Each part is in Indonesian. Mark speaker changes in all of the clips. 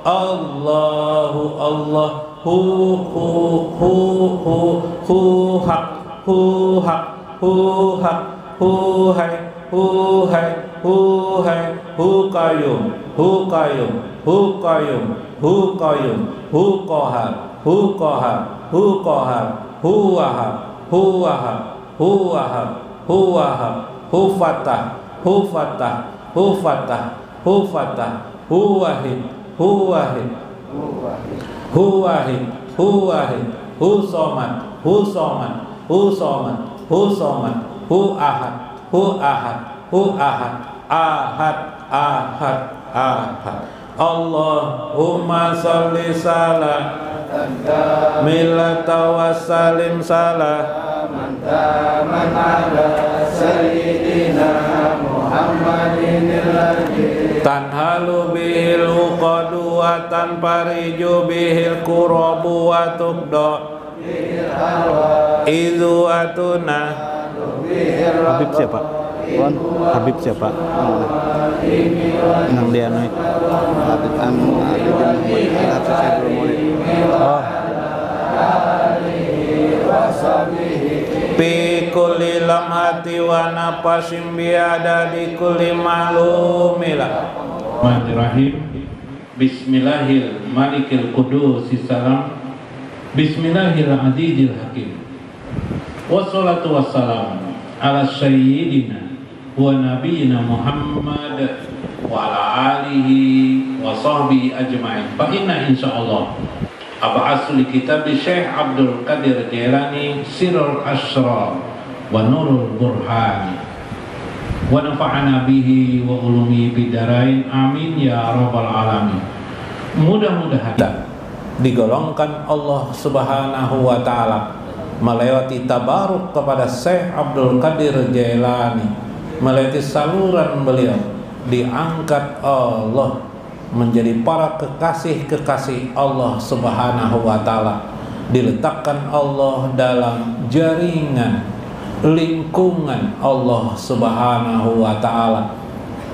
Speaker 1: Allahu Allah, hu hak, hu hak, hu hak, hu hai, hu hai, hu hai, hu qayyum, hu qayyum, hu qayyum, hu qayyum, hu qahar, hu qahar, hu qahar, hu wahab, hu wahab, hu wahab, hu wahab, hu fatah, hu fatah, hu fatah, hu fatah, hu wahid, hu wahid, hu wahid, hu wahid, hu somad, hu somad, hu somad, hu somad, hu ahad, hu ahad, hu ahad, ahad, ahad, ahad. Allahumma sholli salam milata wassalim salam ala sayyidina Muhammadin tanhalu bihil uqadu wa tanpariju bihil kurabu wa tuqda izu atuna.
Speaker 2: Habib siapa? Kon? Habib siapa? Nang dia nih. Habib anu oh.
Speaker 1: Fi kulli lamhati wa nafasim biada di kulli malumila. Bismillahirrahmanirrahim. Bismillahil malikil qudusis salam. Bismillahirrahmanirrahim hakim. Wassalatu wassalamu ala sayyidina wa nabiyina Muhammad wa ala alihi wa sahbihi ajma'in. Fa inna insyaallah ab'asu li kitab Syekh Abdul Qadir Jailani Sirrul Asrar wa Nurul Burhan wa nafa'ana bihi wa ulumi bidarain amin ya rabbal alamin. Mudah-mudahan digolongkan Allah Subhanahu wa taala melewati tabaruk kepada Syekh Abdul Qadir Jailani, melewati saluran beliau, diangkat Allah menjadi para kekasih-kekasih Allah Subhanahu wa taala, diletakkan Allah dalam jaringan lingkungan Allah Subhanahu wa taala,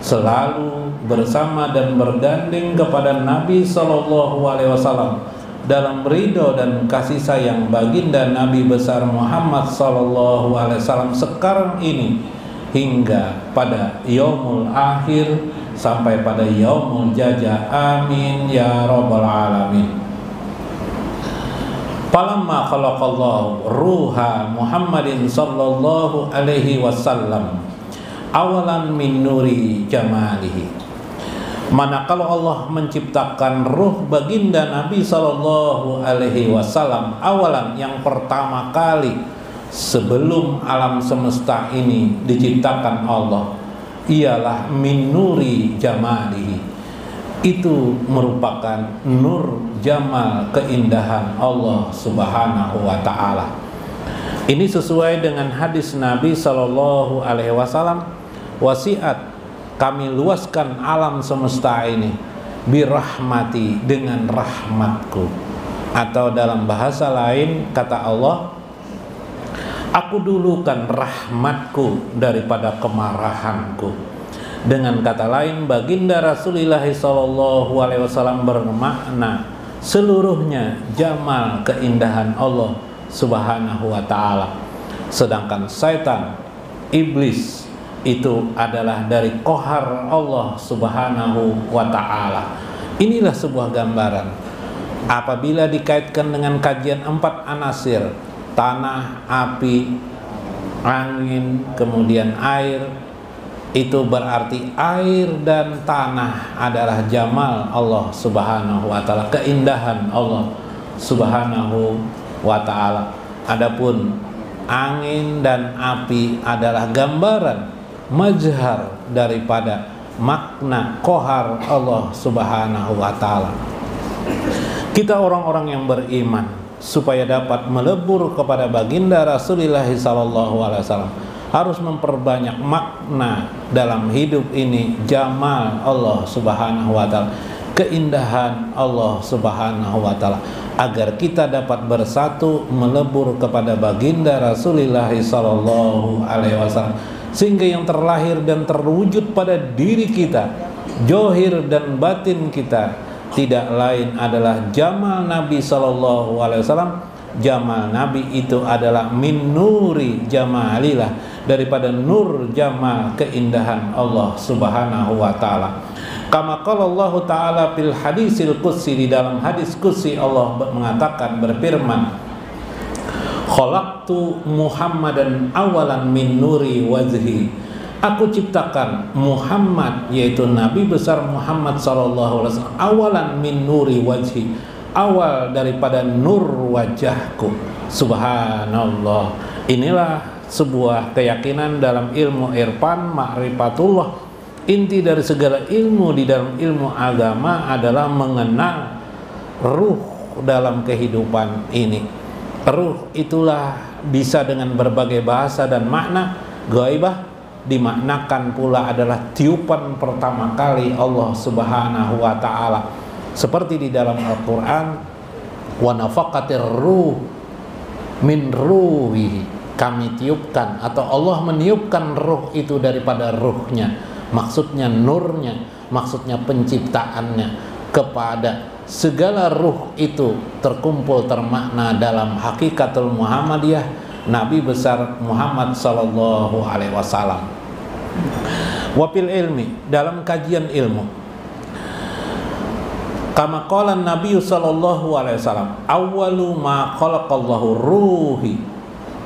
Speaker 1: selalu bersama dan bergandeng kepada Nabi sallallahu alaihi wasallam dalam ridho dan kasih sayang baginda Nabi besar Muhammad sallallahu alaihi wasallam sekarang ini hingga pada yaumul akhir sampai pada yaumul jaza. Amin ya rabbal alamin. Falamma khalaqallahu ruha Muhammadin sallallahu alaihi wasallam awalan min nuri jamalihi. Manakala Allah menciptakan ruh baginda Nabi sallallahu alaihi wasallam awalan, yang pertama kali sebelum alam semesta ini diciptakan Allah, ialah min nuri jamalihi. Itu merupakan nur jamal keindahan Allah Subhanahu wa taala. Ini sesuai dengan hadis Nabi sallallahu alaihi wasallam, wasiat kami luaskan alam semesta ini birahmati, dengan rahmatku. Atau dalam bahasa lain kata Allah, aku dulukan rahmatku daripada kemarahanku. Dengan kata lain, baginda Rasulullah SAW bermakna seluruhnya jamal keindahan Allah Subhanahu wa taala. Sedangkan setan, iblis, itu adalah dari qahar Allah Subhanahu wa ta'ala. Inilah sebuah gambaran apabila dikaitkan dengan kajian 4 anasir, tanah, api, angin, kemudian air. Itu berarti air dan tanah adalah jamal Allah Subhanahu wa ta'ala, keindahan Allah Subhanahu wa ta'ala. Adapun angin dan api adalah gambaran mazhar daripada makna qahar Allah Subhanahu wa ta'ala. Kita orang-orang yang beriman, supaya dapat melebur kepada baginda Rasulullah SAW, harus memperbanyak makna dalam hidup ini, jamal Allah Subhanahu wa ta'ala, keindahan Allah Subhanahu wa ta'ala, agar kita dapat bersatu melebur kepada baginda Rasulullah SAW, sehingga yang terlahir dan terwujud pada diri kita, johir dan batin kita, tidak lain adalah jamal Nabi sallallahu alaihi wasallam. Jamal Nabi itu adalah min nuri jamalillah, daripada nur jamal keindahan Allah Subhanahu wa taala. Kama qala Allah taala fil hadisil qudsi, di dalam hadis qudsi Allah mengatakan, berfirman, khalaqtu Muhammadan awalan min nuri wajhi. Aku ciptakan Muhammad, yaitu Nabi besar Muhammad sallallahu alaihi wasallam, awalan min nuri wajhi, awal daripada nur wajahku. Subhanallah. Inilah sebuah keyakinan dalam ilmu irfan ma'rifatullah. Inti dari segala ilmu di dalam ilmu agama adalah mengenal ruh dalam kehidupan ini. Ruh itulah bisa dengan berbagai bahasa dan makna. Ghaibah dimaknakan pula adalah tiupan pertama kali Allah Subhanahu wa taala, seperti di dalam Al-Qur'an, wa nafaqatir ruh min ruhihi, kami tiupkan atau Allah meniupkan ruh itu daripada ruhnya, maksudnya nurnya, maksudnya penciptaannya, kepada segala ruh itu terkumpul termakna dalam hakikatul Muhammadiyah Nabi besar Muhammad sallallahu alaihi wasallam. Wafil ilmi, dalam kajian ilmu, kama qala Nabi sallallahu alaihi wasallam, awwalu ma khalaqallahu ruhi,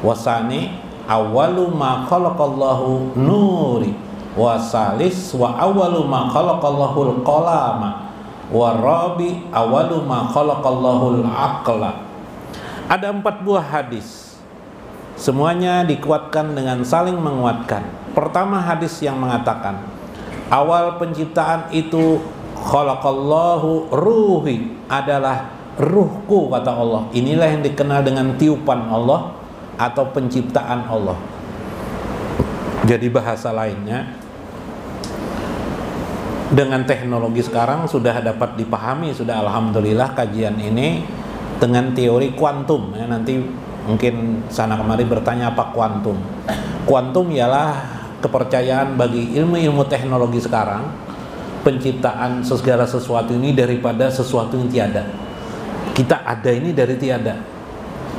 Speaker 1: wasani awwalu ma khalaqallahu nuri, wasalis wa awwalu ma khalaqallahu qalama, warabi awwalu ma khalaqallahu aqla. Ada 4 buah hadis, semuanya dikuatkan dengan saling menguatkan. Pertama, hadis yang mengatakan awal penciptaan itu khalaqallahu ruhi, adalah ruhku, kata Allah. Inilah yang dikenal dengan tiupan Allah atau penciptaan Allah. Jadi bahasa lainnya, dengan teknologi sekarang sudah dapat dipahami, sudah alhamdulillah kajian ini dengan teori kuantum ya. Nanti mungkin sana kemari bertanya apa kuantum. Kuantum ialah kepercayaan bagi ilmu-ilmu teknologi sekarang, penciptaan segala sesuatu ini daripada sesuatu yang tiada. Kita ada ini dari tiada.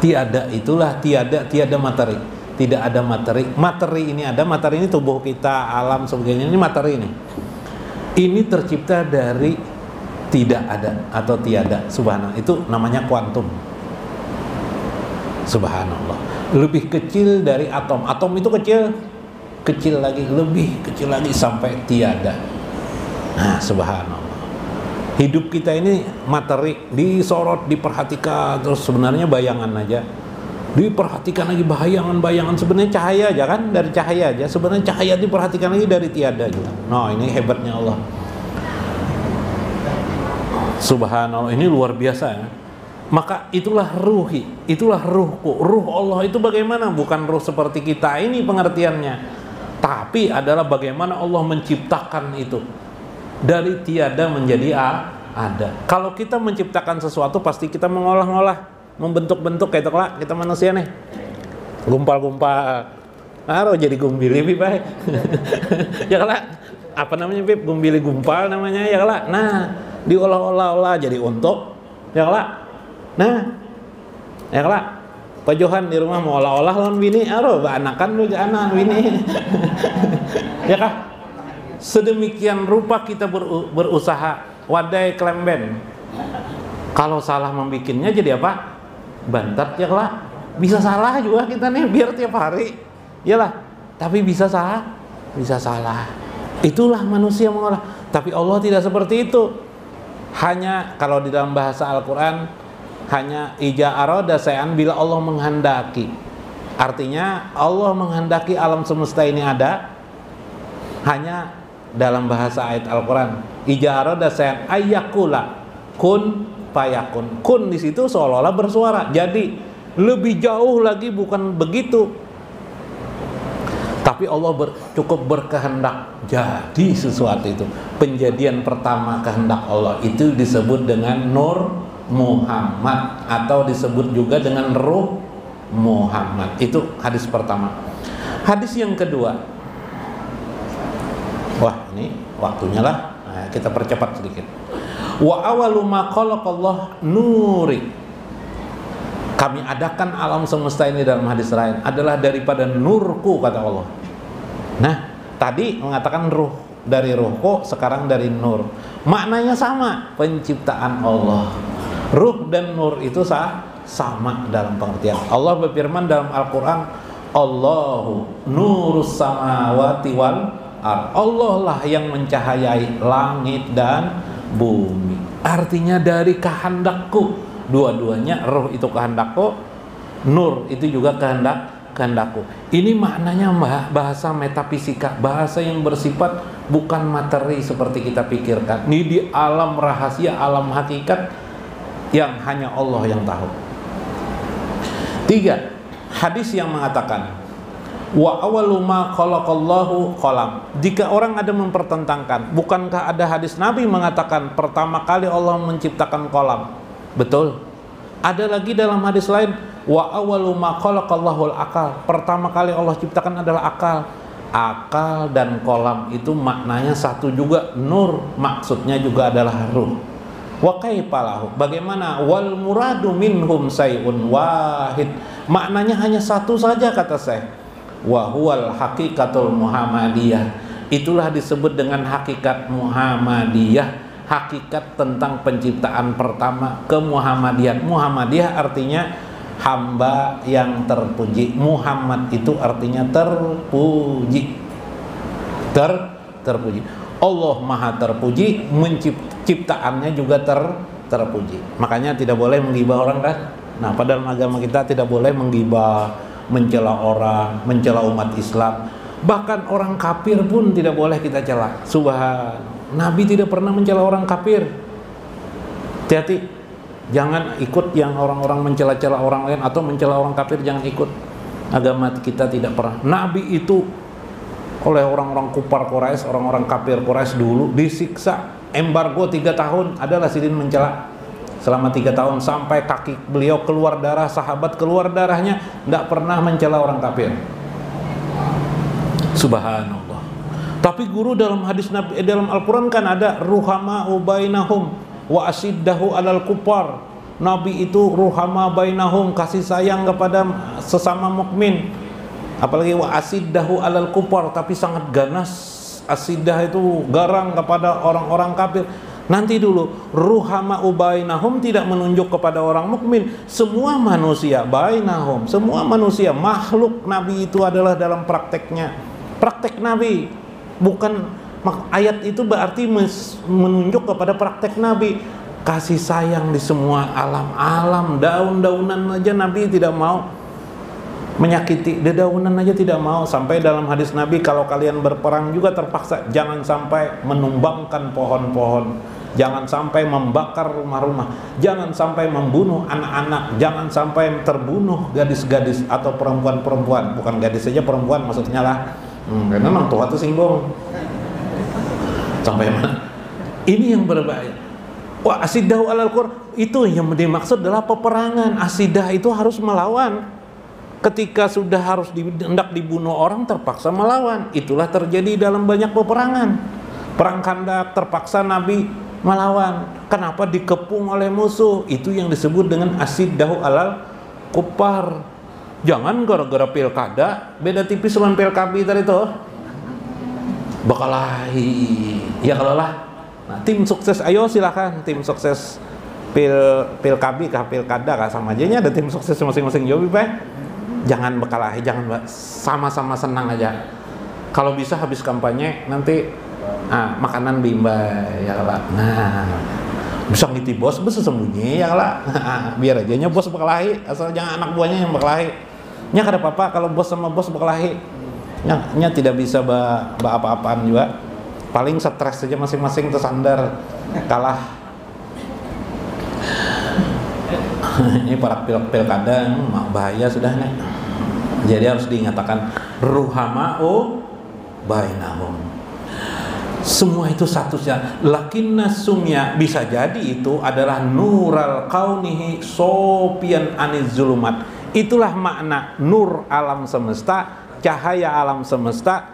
Speaker 1: Tiada itulah tiada materi. Tidak ada materi. Materi ini ada, materi ini tubuh kita, alam sebagainya, ini materi ini. Ini tercipta dari tidak ada atau tiada. Subhanallah. Itu namanya kuantum. Subhanallah. Lebih kecil dari atom. Atom itu kecil lagi, lebih kecil lagi sampai tiada. Nah, subhanallah. Hidup kita ini materi, disorot, diperhatikan, terus sebenarnya bayangan aja. Diperhatikan lagi bayangan-bayangan, sebenarnya cahaya aja kan, dari cahaya aja. Sebenarnya cahaya diperhatikan lagi dari tiada juga. Nah, ini hebatnya Allah. Subhanallah, ini luar biasa ya. Maka itulah ruhi, itulah ruhku. Ruh Allah itu bagaimana? Bukan ruh seperti kita ini pengertiannya, tapi adalah bagaimana Allah menciptakan itu dari tiada menjadi ada. Kalau kita menciptakan sesuatu, pasti kita mengolah-ngolah, membentuk-bentuk, kayak lah kita manusia nih, gumpal-gumpal, taruh jadi gumbili Bib. Ya lah, apa namanya Bib? Gumbili gumpal namanya ya lah. Nah, diolah-olah jadi untuk ya lah. Nah, ya lah. Pak Johan di rumah mau olah-olah lawan bini, anakan lu anak bini. Ya kah? Sedemikian rupa kita berusaha wadai klemben. Kalau salah membikinnya jadi apa? Bantat ya lah. Bisa salah juga kita nih, biar tiap hari. Yalah, tapi bisa salah. Itulah manusia mengolah. Tapi Allah tidak seperti itu. Hanya kalau di dalam bahasa Al-Qur'an, hanya ija arada sayan, bila Allah menghendaki. Artinya Allah menghendaki alam semesta ini ada. Hanya dalam bahasa ayat Al-Qur'an, ija arada sayan ayyakula kun fayakun. Kun di situ seolah-olah bersuara. Jadi lebih jauh lagi bukan begitu. Tapi Allah cukup berkehendak jadi sesuatu itu. Penjadian pertama kehendak Allah itu disebut dengan Nur Muhammad, atau disebut juga dengan Ruh Muhammad. Itu hadis pertama. Hadis yang kedua, wah ini waktunya lah, nah, kita percepat sedikit. Wa awalu ma khalaqallah nuri. Kami adakan alam semesta ini dalam hadis lain adalah daripada nurku, kata Allah. Nah, tadi mengatakan ruh, dari ruhku, sekarang dari nur. Maknanya sama, penciptaan Allah. Ruh dan nur itu sama dalam pengertian. Allah berfirman dalam Al-Quran, Allahu nurus samawati wal ard. Allah lah yang mencahayai langit dan bumi. Artinya dari kehendakku. Dua-duanya, roh itu kehendakku, nur itu juga kehendakku. Ini maknanya bahasa metafisika, bahasa yang bersifat bukan materi seperti kita pikirkan. Ini di alam rahasia, alam hakikat yang hanya Allah yang tahu. 3. Hadis yang mengatakan wa awalu ma khalaqallahu qalam. Jika orang ada mempertentangkan, bukankah ada hadis Nabi mengatakan pertama kali Allah menciptakan qalam? Betul. Ada lagi dalam hadis lain wa awalu ma khalaqallahu al-aqal. Pertama kali Allah ciptakan adalah akal. Akal dan qalam itu maknanya satu juga, nur maksudnya juga adalah ruh. Wa kaifalahu, bagaimana? Wal muradu minhum sayun wahid. Maknanya hanya satu saja, kata saya. Wa huwal haqiqatul muhammadiyah. Itulah disebut dengan hakikat Muhammadiyah. Hakikat tentang penciptaan pertama, kemuhammadian. Muhammadiyah artinya hamba yang terpuji. Muhammad itu artinya terpuji. Terpuji. Allah maha terpuji, ciptaannya juga terpuji. Makanya tidak boleh menggibah orang, kan? Nah, pada dalam agama kita tidak boleh menggibah, mencela orang, mencela umat Islam. Bahkan orang kafir pun tidak boleh kita cela. Subhan. Nabi tidak pernah mencela orang kafir. Hati-hati, jangan ikut yang orang-orang mencela-cela orang lain atau mencela orang kafir, jangan ikut. Agama kita tidak pernah. Nabi itu oleh orang-orang kufar Quraisy, orang-orang kafir Quraisy dulu disiksa, embargo 3 tahun. Adalah sidin mencela selama 3 tahun sampai kaki beliau keluar darah, sahabat keluar darahnya, tidak pernah mencela orang kafir. Subhanallah. Tapi guru dalam hadis Nabi, dalam Al-Quran kan ada ruhama bainahum wa asiddahu alal kufar. Nabi itu ruhama bainahum, kasih sayang kepada sesama mukmin. Apalagi wa asiddahu alal kufar, tapi sangat ganas. Asiddah itu garang kepada orang-orang kafir. Nanti dulu, ruhama bainahum tidak menunjuk kepada orang mukmin, semua manusia, bainahum, semua manusia, makhluk. Nabi itu adalah dalam prakteknya, praktek Nabi. Bukan ayat itu berarti menunjuk kepada praktek Nabi. Kasih sayang di semua alam-alam, daun-daunan aja Nabi tidak mau menyakiti, dedaunan aja tidak mau. Sampai dalam hadis Nabi, kalau kalian berperang juga terpaksa, jangan sampai menumbangkan pohon-pohon, jangan sampai membakar rumah-rumah, jangan sampai membunuh anak-anak, jangan sampai terbunuh gadis-gadis atau perempuan-perempuan. Bukan gadis saja, perempuan maksudnya lah. Karena memang Tuhan itu singgung. Sampai mana? Ini yang berbahaya. Wah, asidahu alal qur, itu yang dimaksud adalah peperangan. Asidah itu harus melawan. Ketika sudah harus hendak dibunuh orang, terpaksa melawan. Itulah terjadi dalam banyak peperangan. Perang Khandaq terpaksa Nabi melawan. Kenapa? Dikepung oleh musuh. Itu yang disebut dengan asidahu alal kufar. Jangan gara-gara pilkada, beda tipis dengan pilkabi tadi tuh. Bekalahi. Ya kalau lah. Nah, tim sukses, ayo silakan tim sukses pilkabi kah pilkada kah, sama aja ada tim sukses masing-masing Jobi, Pak. Jangan bekalahi, jangan, sama-sama senang aja. Kalau bisa habis kampanye nanti makanan bimba ya kalau. Nah, bisa ngiti bos sembunyi ya kalau. Biar aja bos bekalahi, asal jangan anak buahnya yang bekalahi. Nya kada apa-apa kalau bos sama bos berkelahi. Nya tidak bisa apa-apaan juga. Paling stres saja masing-masing tersandar kalah. Ini para pilkada bahaya sudah nih. Jadi harus diingatkan ruhama'u bainahum. Semua itu satu saja. Lakinna sumya, bisa jadi itu adalah nural kaunihi sopian aniz zulumat. Itulah makna nur alam semesta, cahaya alam semesta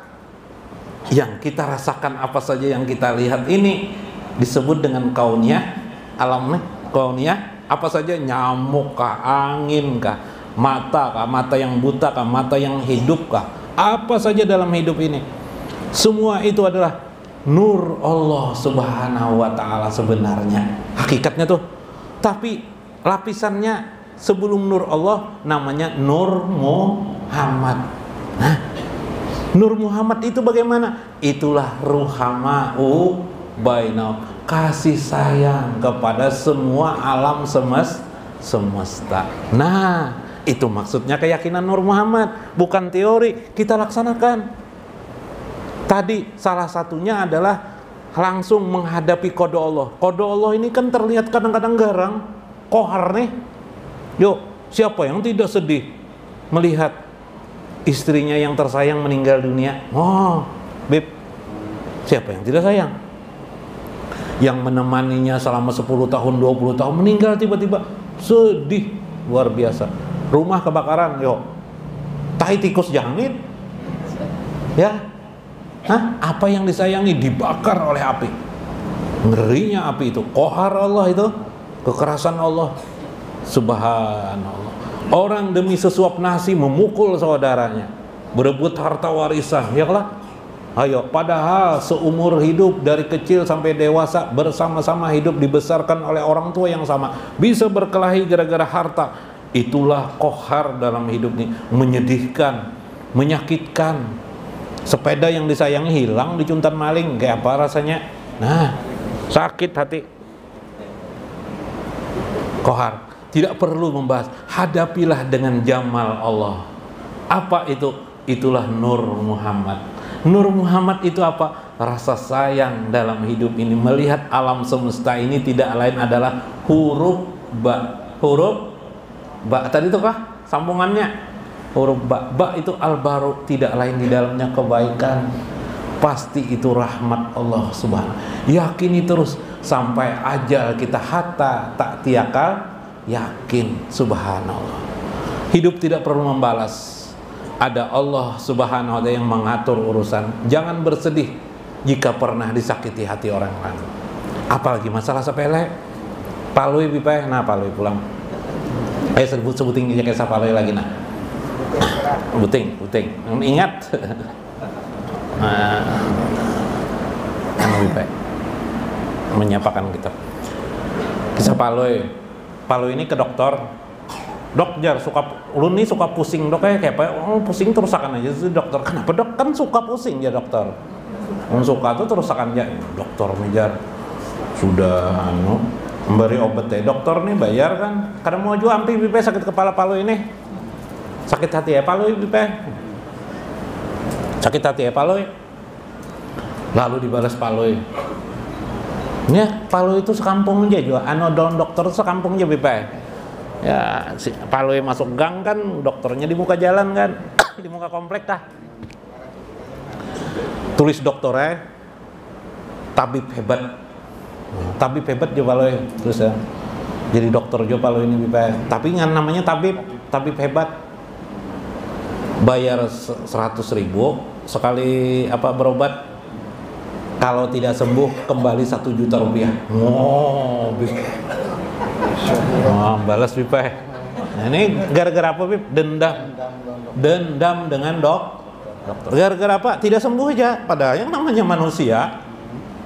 Speaker 1: yang kita rasakan, apa saja yang kita lihat ini disebut dengan kauniyah. alam nih kauniyah? Apa saja, nyamuk kah, angin kah, mata yang buta kah, mata yang hidup kah, apa saja dalam hidup ini, semua itu adalah nur Allah Subhanahu wa ta'ala sebenarnya, hakikatnya tuh. Tapi lapisannya sebelum nur Allah namanya Nur Muhammad. Nah, Nur Muhammad itu bagaimana? Itulah ruhama'u bainal, kasih sayang kepada semua alam semesta. Nah, itu maksudnya keyakinan Nur Muhammad, bukan teori, kita laksanakan. Tadi salah satunya adalah langsung menghadapi qada Allah. Qada Allah ini kan terlihat kadang-kadang garang, kohar nih. Yuk, siapa yang tidak sedih melihat istrinya yang tersayang meninggal dunia? Oh, Beb, siapa yang tidak sayang? Yang menemaninya selama 10 tahun, 20 tahun meninggal tiba-tiba, sedih luar biasa. Rumah kebakaran, yuk, tai tikus jangit, ya, apa yang disayangi dibakar oleh api. Ngerinya api itu, kohar Allah itu, kekerasan Allah. Subhanallah. Orang demi sesuap nasi memukul saudaranya, berebut harta warisan, ya lah. Ayo, padahal seumur hidup dari kecil sampai dewasa bersama-sama hidup, dibesarkan oleh orang tua yang sama, bisa berkelahi gara-gara harta. Itulah kohar dalam hidup ini, menyedihkan, menyakitkan. Sepeda yang disayangi hilang dicuntan maling, kayak apa rasanya? Nah, sakit hati. Kohar, tidak perlu membahas, hadapilah dengan jamal Allah. Apa itu? Itulah Nur Muhammad. Nur Muhammad itu apa? Rasa sayang dalam hidup ini, melihat alam semesta ini tidak lain adalah huruf ba. Huruf ba tadi itu kah sambungannya? Huruf ba. Ba itu al-baru, tidak lain di dalamnya kebaikan. Pasti itu rahmat Allah Subhanahu. Yakini terus sampai ajal kita, hatta tak tiakal, yakin. Subhanallah. Hidup tidak perlu membalas. Ada Allah Subhanahu wa ta'ala yang mengatur urusan. Jangan bersedih jika pernah disakiti hati orang lain. Apalagi masalah sepele. Palui bipeh, nah palui pulang. Sebutin aja kayak palui lagi nah. Buting. Ingat. Bipeh menyapakan kita. Kisah palui. Palui ini ke dokter. Dok, jar lu nih suka pusing dok, kayak apa? Oh, pusing terusakan aja sih dokter. Kenapa dok? Kan suka pusing ya dokter. Suka tuh terusakan aja. Dokter nih jar sudah memberi obat ya. Dokter nih bayar kan. Kadang mau jual ampi pipe sakit kepala palu ini. Sakit hati ya palu pipe. Sakit hati ya palu. Lalu dibalas palu. Ya, palu itu sekampung aja jual. Anodon dokter sekampung aja pipe. Ya, si Palui masuk gang kan, dokternya di muka jalan kan, di muka komplek dah. Tulis dokternya, tabib hebat. Tabib hebat juga Palui, terus ya. Jadi dokter juga Palui ini, tapi ngan namanya tabib hebat. Bayar 100.000 sekali berobat. Kalau tidak sembuh kembali 1 juta rupiah. Oh, balas pipa. Nah, ini gara-gara apa Pip? Dendam dengan dokter. Gara-gara apa? Tidak sembuh aja. Padahal yang namanya manusia,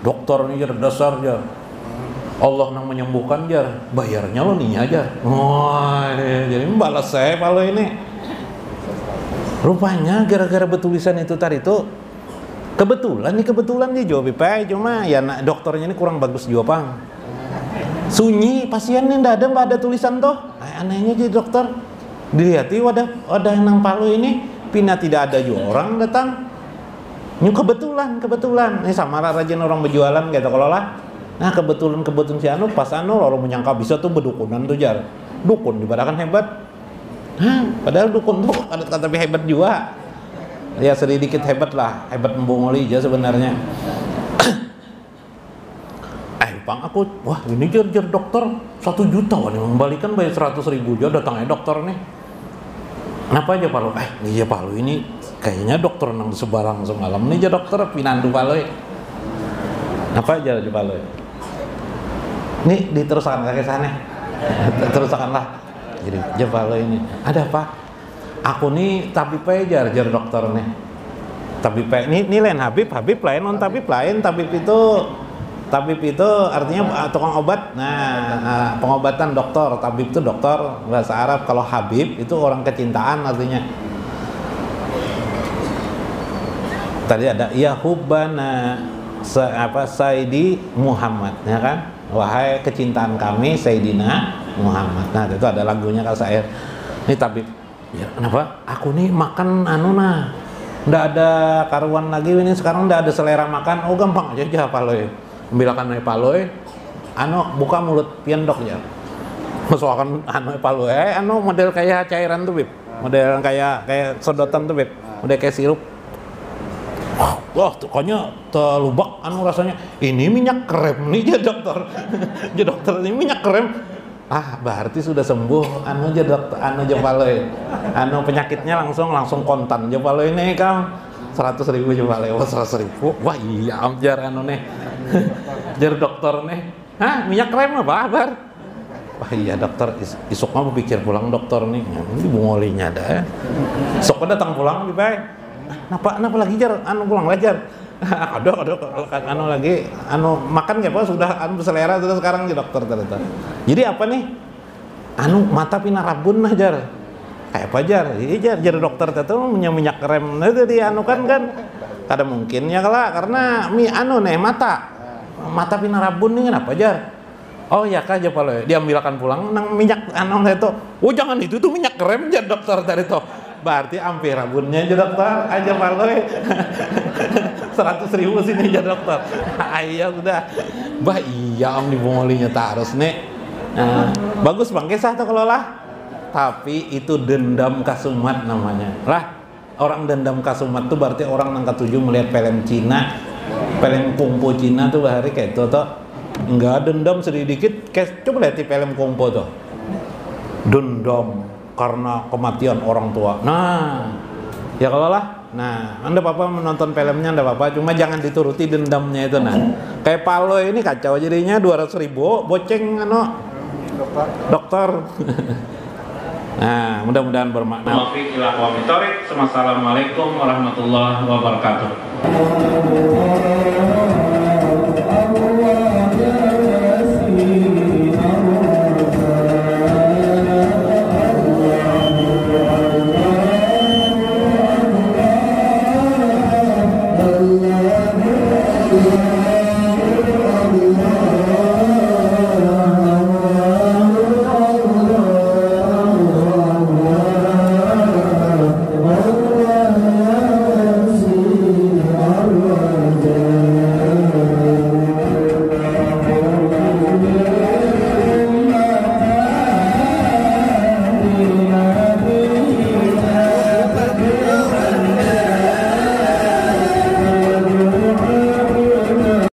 Speaker 1: dokter ini dasar aja. Allah yang menyembuhkan jar, bayarnya lo nih aja. Jadi balas saya kalau ini. Rupanya gara-gara betulisan itu tadi itu kebetulan nih jawab pipa. Cuma ya dokternya ini kurang bagus jawabang. Sunyi pasiennya ndak ada tulisan toh. Anehnya jadi dokter dilihati wadah nang palu ini pindah tidak ada juga orang datang. Ini kebetulan ini sama rajin orang berjualan gitu kalau lah. Nah kebetulan si anu pas orang menyangka bisa tuh berdukunan tuh jar. Dukun dibadakan hebat. Padahal dukun tuh ada tapi hebat juga. Ya sedikit hebat lah, hebat membongoli aja sebenarnya. Bang aku, wah ini jar dokter 1 juta wah membalikan bayar 100.000 aja datangnya dokter nih. Kenapa aja Palu? Iya Palu ini kayaknya dokter nang sebarang semalam nih aja dokter pinandu Palu. Apa aja di Palu? Nih diteruskan ke sana. Teruskanlah. Jadi jepalo ini. Ada apa? Aku nih tabib aja jar dokter nih. Tabib ini lain Habib lain non tabib lain. Tabib itu artinya tukang obat. Nah, pengobatan dokter. Tabib itu dokter bahasa Arab. Kalau Habib itu orang kecintaan artinya. Tadi ada ya hubbana Sayyidi Muhammad, ya kan? Wahai kecintaan kami Sayyidina Muhammad. Nah, itu ada lagunya kalau saya. Ini tabib. Ya, kenapa? Aku nih makan ndak ada karuan lagi ini sekarang ndak ada selera makan. Oh, gampang aja paloy. Ambilakan paloy. Buka mulut piendok ya. Masukkan paloy. Model kayak cairan tuh, Bib. Model kayak sedotan tuh, Bib. Udah kayak sirup. Wah, pokoknya telubak rasanya. Ini minyak krem nih ya dokter. Ya dokter ini minyak krem. Berarti sudah sembuh aja dokter jepaloy. Penyakitnya langsung kontan. Jepaloy ini kan 100.000 jepaloy. 100.000. Wah, iya amjar nih. Jar dokter nih. Minyak krem apa kabar? Wah, iya dokter, isuk mah pikir pulang dokter nih. Ini bungolinya ada. Sok datang pulang lebih baik. Kenapa lagi jar? Pulang lajar. Ada lagi makan nggak Pak? Sudah selera terus sekarang di dokter ternyata. Jadi apa nih? Mata pinarabun jar. Kayak apa jar? Iya jar dokter itu punya minyak krem. Nah, itu di kan kada mungkin ya karena mata pinarabun nih kenapa jar? Oh ya kah aja Pak, diambilkan pulang nang minyak itu. Oh jangan itu tuh minyak krem jar dokter tadi tuh. Berarti hampir rabunnya aja dokter aja paloy 100.000 sini aja dokter. Iya sudah. Iya dibungolinya tak harus nih. Bagus bang kisah tuh kalau lah. Tapi itu dendam kasumat namanya. Lah orang dendam kasumat tuh berarti orang yang ketujuh melihat film Cina, film kungfu Cina tuh hari kayak itu tuh nggak dendam sedikit. Coba lihat di film kungfu tuh. Dendam karena kematian orang tua. Ya kalau lah. Anda Bapak menonton filmnya Anda Bapak, cuma jangan dituruti dendamnya itu Kayak paloy ini kacau jadinya 200.000 boceng dokter. Mudah-mudahan bermakna. Assalamualaikum warahmatullahi wabarakatuh.